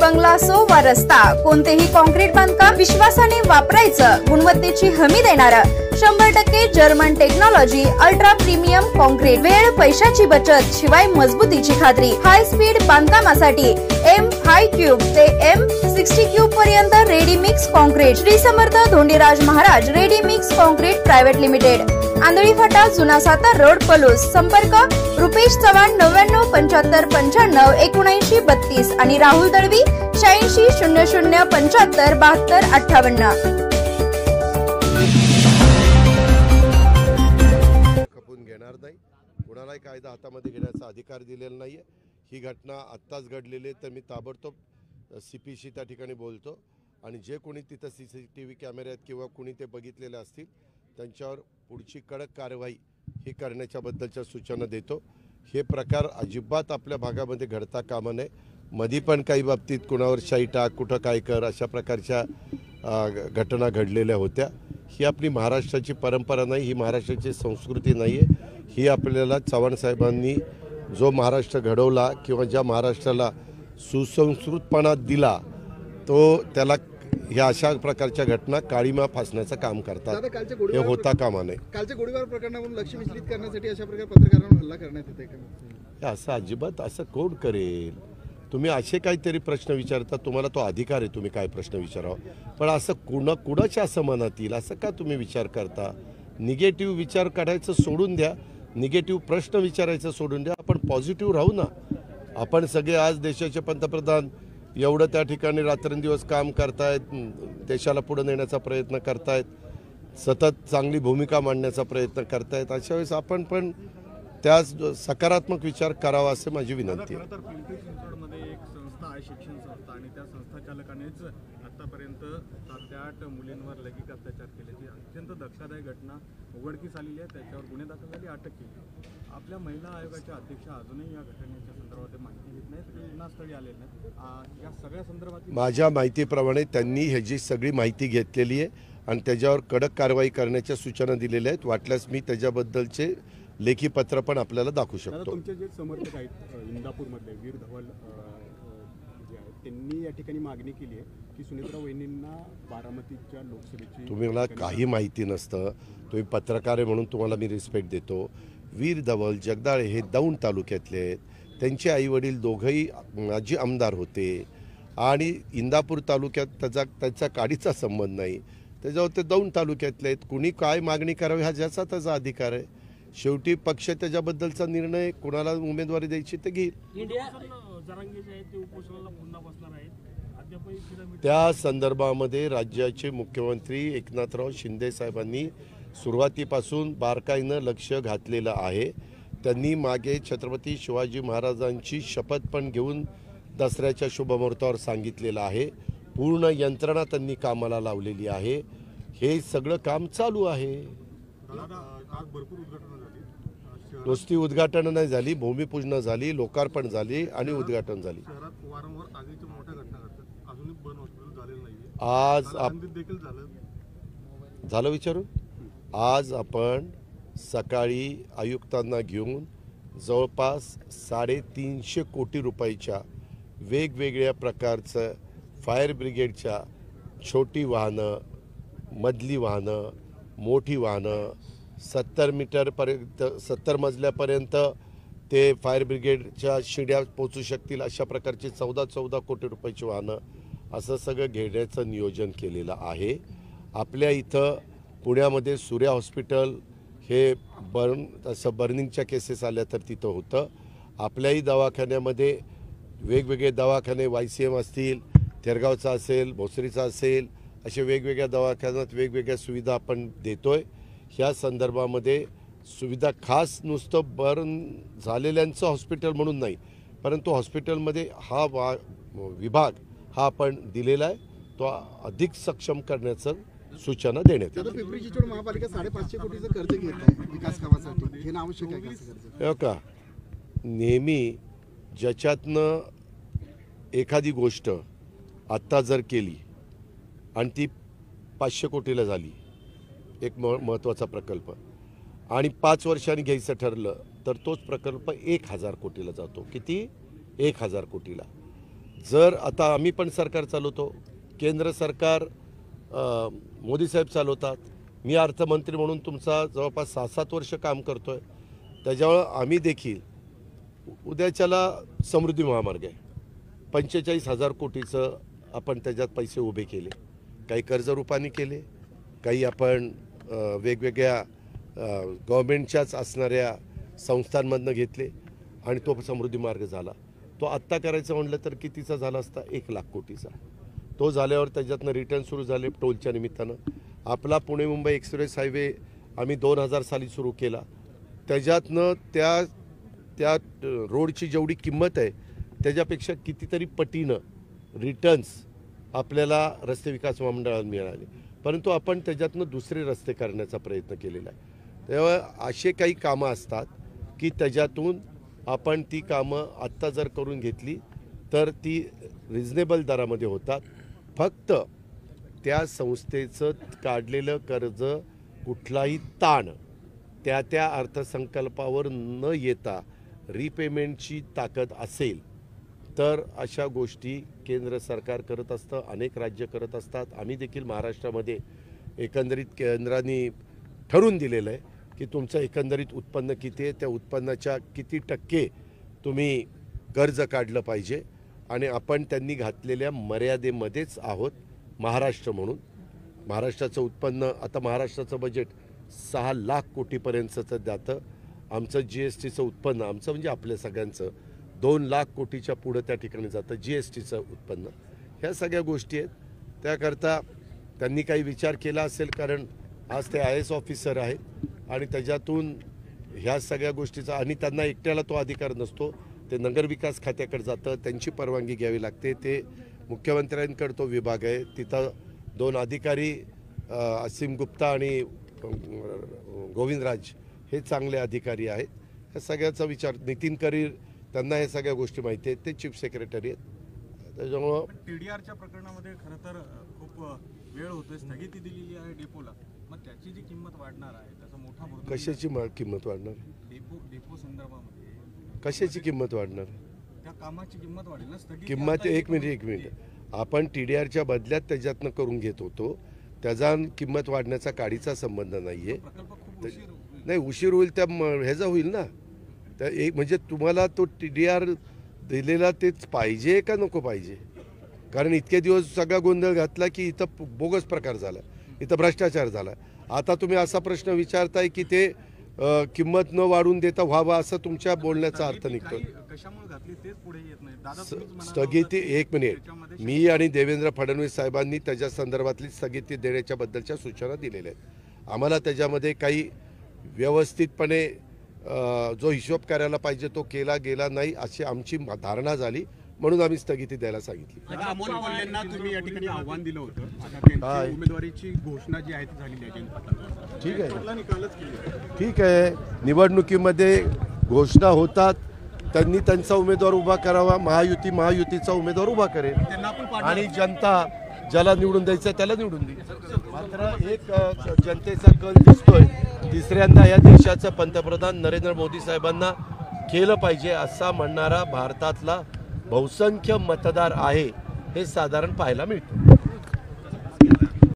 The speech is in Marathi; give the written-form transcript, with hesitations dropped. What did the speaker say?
बंगला असो वा रस्ता, कोणतेही कॉन्क्रीट बांधकाम विश्वासाने वापरायचं, गुणवत्तेची हमी देणारं 100% German technology, ultra premium concrete, वेळ पैशाची बचत शिवाय मजबूतीची खात्री। हाय स्पीड बांधकामासाठी M5 क्यूब ते M60 क्यूब पर्यंत ready mix concrete. Shri Samarth Dhondiraj Maharaj ready mix concrete private limited, Andhali Phata, जुना सातार रोड, पलूस। संपर्क रुपेश चव्हाण 99 75 95 79 32 आणि राहुल दळवी 86 00 75 72 58। खपून घेणार नाही, कुणालाही कायदा हातामध्ये घेण्याचा अधिकार दिलेला नाहीये। ही घटना आत्ताच घडलेली आहे, तर मी ताबडतोब CPशी त्या ठिकाणी बोलतो आणि जे कोणी तिथं CCTV कॅमेऱ्यात किंवा कोणी ते बघितलेले असतील त्यांच्यावर पुढची कडक कारवाई ही करण्याच्या बद्दलच्या सूचना देतो। हे प्रकार अजिबात आपल्या भागामध्ये घडता कामा नये। मधी पण काही बाबतीत कुणावर शाई टाक, कुठं काय कर, अशा प्रकारच्या घटना घडलेल्या होत्या। ही आपली महाराष्ट्राची परंपरा नाही, ही महाराष्ट्राची संस्कृती नाही आहे। ही आपल्याला चव्हाण साहेबांनी जो महाराष्ट्र घडवला किंवा ज्या महाराष्ट्राला सुसंस्कृतपणा दिला, तो त्याला ह्या अशा प्रकारच्या घटना काळीमा फासण्याचं काम करतात। हे होता कामा नये। कालच्या गोळीबार प्रकरणावरून लक्ष विचलित करण्यासाठी अशा प्रकारे पत्रकारांवर हल्ला करण्यात येते का? असं अजिबात असं कोण करेल? तुम्ही असे काहीतरी प्रश्न विचारता, तुम्हाला तो अधिकार आहे तुम्ही काय प्रश्न विचारावं, पण असं कुणाच्या असं मनात येईल असं का तुम्ही विचार करता? निगेटिव्ह विचार काढायचं सोडून द्या, निगेटिव्ह प्रश्न विचारायचं सोडून द्या। आपण पॉझिटिव्ह राहू ना। आपण सगळे आज देशाचे पंतप्रधान एवढं त्या ठिकाणी रात्रंदिवस काम करतायत, देशाला पुढे नेण्याचा प्रयत्न करतायत, सतत चांगली भूमिका मांडण्याचा प्रयत्न करतायत। अशा वेळेस आपण पण त्या सकारात्मक विचार करावा असे माझी विनंती आहे। एक संस्था आहे, शिक्षण संस्था, आणि त्या संस्थाचालकानेच आतापर्यंत 7 ते 8 मुलींवर लैंगिक अत्याचार केल्याची अत्यंत धक्कादायक घटना उघडकीस आलेली आहे। त्याच्यावर गुन्हे दाखल झाले, अटक केली। आपल्या महिला आयोगाच्या अध्यक्षा अजूनही या घटनेच्या संदर्भात माहिती घेत नाहीत, घटनास्थळी आले नाहीत। या सगळ्या संदर्भात माझ्या माहितीप्रमाणे त्यांनी ह्याची सगळी माहिती घेतलेली आहे आणि त्याच्यावर कडक कारवाई करण्याच्या सूचना दिलेल्या आहेत। वाटल्यास मी त्याच्याबद्दलचे लेखी पत्र पण आपल्याला दाखवू शकतो। तुमचे जे समर्थक आहेत इंदापूरमधले वीर धवल जे आहेत, त्यांनी या ठिकाणी मागणी केली आहे की सुनेत्रा वहिनींना बारामतीच्या लोकसभेची, तुम्हाला काही माहिती नसतं, तुम्ही पत्रकार आहे म्हणून तुम्हाला मी रिस्पेक्ट देतो। वीर धवल जगदाळे हे दौंड तालुक्यातले आहेत, त्यांचे आईवडील दोघंही माजी आमदार होते आणि इंदापूर तालुक्यात त्याचा काडीचा संबंध नाही, त्याच्यावर ते दौंड तालुक्यातले आहेत। कुणी काय मागणी करावी हा ज्याचा त्याचा अधिकार आहे। शेवटी पक्ष त्याच्याबद्दलचा निर्णय कोणाला उमेदवारी द्यायची ते घेईल। त्या संदर्भामध्ये राज्याचे मुख्यमंत्री एकनाथराव शिंदे साहेबांनी सुरुवातीपासून बारकाईनं लक्ष घातलेलं आहे। त्यांनी मागे छत्रपती शिवाजी महाराजांची शपथ पण घेऊन दसऱ्याच्या शुभमुहूर्तावर सांगितलेलं आहे। पूर्ण यंत्रणा त्यांनी कामाला लावलेली आहे। हे सगळं काम चालू आहे। नुसती उद्घाटन नाही झाली, भूमिपूजन झाली, लोकार्पण झाली आणि उद्घाटन झाली। आज झालं विचारून, आज आपण सकाळी आयुक्तांना घेऊन जवळपास 350 कोटी रुपयाच्या वेगवेगळ्या प्रकारचं फायर ब्रिगेडच्या छोटी वाहनं, मधली वाहनं, मोठी वाहनं, 70 मीटरपर्यंत 70 मजल्यापर्यंत ते फायर ब्रिगेडच्या शिड्या पोचू शकतील अशा प्रकारची 14 कोटी रुपयाची वाहनं, असं सगळं घेण्याचं नियोजन केलेलं आहे। आपल्या इथं पुण्यामध्ये सूर्या हॉस्पिटल हे बर्निंगच्या केसेस आल्या तर तिथं होतं। आपल्याही दवाखान्यामध्ये वेगवेगळे दवाखाने YCM असतील, तेरगावचा असेल, भोसरीचा असेल, असे वेगवेगळ्या दवाखान्यात वेगवेगळ्या सुविधा आपण देतोय। ह्या संदर्भामध्ये सुविधा खास नुसतं बर्न झालेल्यांचं हॉस्पिटल म्हणून नाही, परंतु हॉस्पिटलमध्ये हा विभाग हा आपण दिलेला आहे, तो अधिक सक्षम करण्याचं सूचना देण्यात येते। पिंपरी चिंचवड महापालिका 550 कोटीचं कर्ज घेत आहे विकास कामासाठी, हे आवश्यक आहे का? का नेहमी ज्याच्यातनं एखादी गोष्ट आत्ता जर केली आणि ती 500 कोटीला झाली, एक महत्त्वाचा प्रकल्प, आणि 5 वर्षांनी घ्यायचं ठरलं तर तोच प्रकल्प 1000 कोटीला जातो। किती? 1000 कोटीला। जर आता आम्ही पण सरकार चालवतो, केंद्र सरकार मोदी साहेब चालवतात, मी अर्थमंत्री म्हणून तुमचा जवळपास 6-7 वर्ष काम करतोय, त्याच्यामुळं आम्ही देखील उद्याच्याला समृद्धी महामार्ग आहे 45,000 कोटीचं आपण त्याच्यात पैसे उभे केले, काही कर्ज रूपाने केले, काही आपण वेगवेगळ्या गव्हर्मेंटच्याच असणाऱ्या संस्थांमधनं घेतले आणि तो समृद्धी मार्ग झाला. तो आत्ता करायचं म्हटलं तर कितीचा झाला असता? 1 लाख कोटीचा. तो झाल्यावर त्याच्यातनं रिटर्न सुरू झाले टोलच्या निमित्तानं. आपला पुणे मुंबई एक्सप्रेस हायवे आम्ही 2000 साली सुरू केला, त्याच्यातनं त्या रोडची जेवढी किंमत आहे त्याच्यापेक्षा कितीतरी पटीनं रिटर्न्स आपल्याला रस्ते विकास महामंडळाला मिळाले, परंतु आपण त्याच्यातनं दुसरे रस्ते करण्याचा प्रयत्न केलेला आहे. तेव्हा असे काही कामं असतात की त्याच्यातून आपण ती कामं आत्ता जर करून घेतली तर ती रिजनेबल दरामध्ये होतात. फक्त त्या संस्थेचं काढलेलं कर्ज कुठलाही ताण त्या अर्थसंकल्पावर न येता रिपेमेंटची ताकद असेल तर अशा गोष्टी केंद्र सरकार करत असतं, अनेक राज्य करत असतात. आम्ही देखील महाराष्ट्रामध्ये एकंदरीत केंद्राने ठरवून दिलेलं आहे की तुमचं एकंदरीत उत्पन्न किती आहे, त्या उत्पन्नाच्या किती टक्के तुम्ही कर्ज काढलं पाहिजे आणि आपण त्यांनी घातलेल्या मर्यादेमध्येच आहोत. महाराष्ट्र म्हणून महाराष्ट्राचं उत्पन्न आता महाराष्ट्राचं बजेट 6 लाख कोटीपर्यंतचं जातं. आमचं GSTचं उत्पन्न आमचं म्हणजे आपल्या सगळ्यांचं 2 लाख कोटीच्या पुढं त्या ठिकाणी जातं GSTचं उत्पन्न. ह्या सगळ्या गोष्टी आहेत. त्याकरता त्यांनी काही विचार केला असेल, कारण आज ते IAS ऑफिसर आहेत आणि त्याच्यातून ह्या सगळ्या गोष्टीचा आणि त्यांना एकट्याला तो अधिकार नसतो, ते नगरविकास खात्याकडे जातं, त्यांची परवानगी घ्यावी लागते. ते मुख्यमंत्र्यांकडे तो विभाग आहे, तिथं 2 अधिकारी असीम गुप्ता आणि गोविंदराज हे चांगले अधिकारी आहेत. ह्या सगळ्याचा विचार नितीन करीर त्यांना हे सगळ्या गोष्टी माहिती आहेत, ते चीफ सेक्रेटरी आहेत. त्याच्यामुळं TDRच्या प्रकरणामध्ये खरं तर खूप वेळ होतोय, स्थगिती दिलेली आहे डेपोला, मग त्याची जी किंमत वाढणार आहे त्याचा मोठा मुद्दा कशाची किंमत वाढणार? डेपो संदर्भामध्ये कशाची किंमत वाढणार? त्या कामाची किंमत वाढेल ना. स्थगिती किंमत एक मिनिट आपण TDRच्या बदल्यात त्याच्यातनं करून घेत होतो, त्याचा किंमत वाढण्याचा काडीचा संबंध नाहीये. प्रकल्प खूप उशीर होईल. नाही, उशीर होईल त्या ह्याचा होईल ना. त्या एक म्हणजे तुम्हाला तो TDR दिलेला तेच पाहिजे का नको पाहिजे? कारण इतके दिवस सगळा गोंधळ घातला की इथं बोगस प्रकार झाला, इथं भ्रष्टाचार झाला. आता तुम्ही असा प्रश्न विचारताय की ते किंमत न वाढून देता व्हावं असं तुमच्या बोलण्याचा अर्थ निघतो. कशामुळे घातली तेच पुढे येत नाही दादा. स्थगिती एक मिनिट, मी आणि देवेंद्र फडणवीस साहेबांनी त्याच्या संदर्भातली स्थगिती देण्याच्या बद्दलच्या सूचना दिलेल्या आहेत. आम्हाला त्याच्यामध्ये काही व्यवस्थितपणे जो हिशोब करायला पाहिजे तो केला गेला नाही अशी आमची धारणा झाली, म्हणून आम्ही स्थगिती द्यायला सांगितली. अमोल कोल्हेंना तुम्ही या ठिकाणी आव्हान दिलं होतं, आता त्यांची उमेदवारीची घोषणा जी आहे ती झालेली आहे. ठीक आहे, ठीक आहे. निवडणुकीमध्ये घोषणा होतात, त्यांनी त्यांचा उमेदवार उभा करावा, महायुतीचा उमेदवार उभा करेल आणि जनता ज्याला निवडून द्यायचं त्याला निवडून देईल. मात्र एक जनतेचा कल दिसतोय, तिसऱ्यांदा या देशाचं पंतप्रधान नरेंद्र मोदी साहेबांना केलं पाहिजे असा म्हणणारा भारतातला बहुसंख्य मतदार आहे, हे साधारण पाहायला मिळतं.